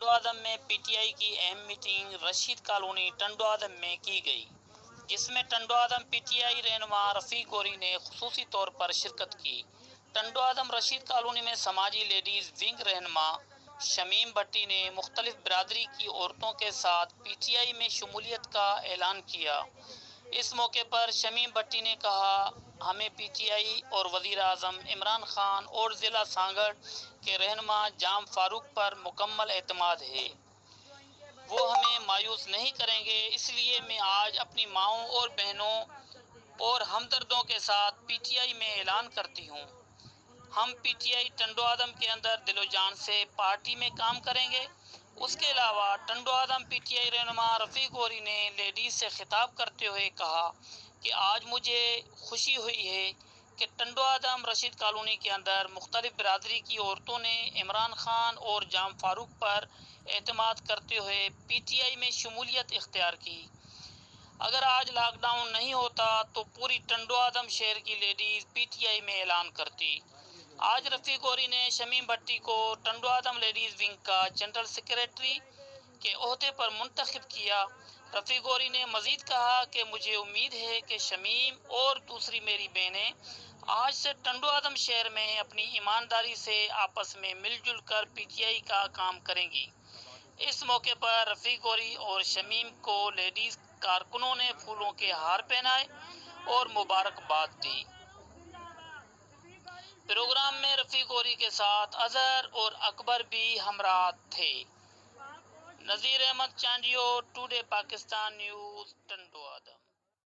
ٹنڈو آدم میں P T I کی اہم میٹنگ رشید کالونی ٹنڈو آدم میں کی گئی، جس میں ٹنڈو آدم پی ٹی آئی رہنما رفیق گوری نے خصوصی طور پر شرکت کی۔ ٹنڈو آدم رشید کالونی میں سماجی لیڈیز ونگ رہنما شمیم بھٹی نے مختلف برادری کی عورتوں کے ساتھ پی ٹی آئی میں شمولیت کا اعلان کیا۔ اس موقع پر شمیم بھٹی نے کہا، ہمیں پی ٹی آئی اور وزیر اعظم عمران خان اور ضلع سانگڑ کے رہنما جام فاروق پر مکمل اعتماد ہے۔ وہ ہمیں مایوس نہیں کریں گے، اس لیے میں آج اپنی ماؤں اور بہنوں اور ہمدردوں کے ساتھ پی ٹی آئی میں اعلان کرتی ہوں، ہم پی ٹی آئی ٹنڈو آدم کے اندر دل و جان سے پارٹی میں کام کریں گے۔ اس کے علاوہ ٹنڈو آدم پی ٹی آئی رہنما رفیق گوری نے لیڈیز سے خطاب کرتے ہوئے کہا کہ آج مجھے خوشی ہوئی ہے کہ ٹنڈو آدم رشید کالونی کے اندر مختلف برادری کی عورتوں نے عمران خان اور جام فاروق پر اعتماد کرتے ہوئے پی ٹی آئی میں شمولیت اختیار کی۔ اگر آج لاک ڈاؤن نہیں ہوتا تو پوری ٹنڈو آدم شہر کی لیڈیز پی ٹی آئی میں اعلان کرتی۔ آج رفیق گوری نے شمیم بھٹی کو ٹنڈو آدم لیڈیز ونگ کا جنرل سیکریٹری کے عہدے پر منتخب کیا۔ رفیق گوری نے مزید کہا کہ مجھے امید ہے کہ شمیم اور دوسری میری بہنیں آج سے ٹنڈو آدم شہر میں اپنی ایمانداری سے آپس میں مل جل کر پی ٹی آئی کا کام کریں گی۔ اس موقع پر رفیق گوری اور شمیم کو لیڈیز کارکنوں نے پھولوں کے ہار پہنائے اور مبارکباد دی۔ پروگرام میں رفیق گوری کے ساتھ اظہر اور اکبر بھی ہمراہ تھے۔ نذیر احمد چانڈیو، ٹوڈے پاکستان نیوز، ٹنڈو آدم۔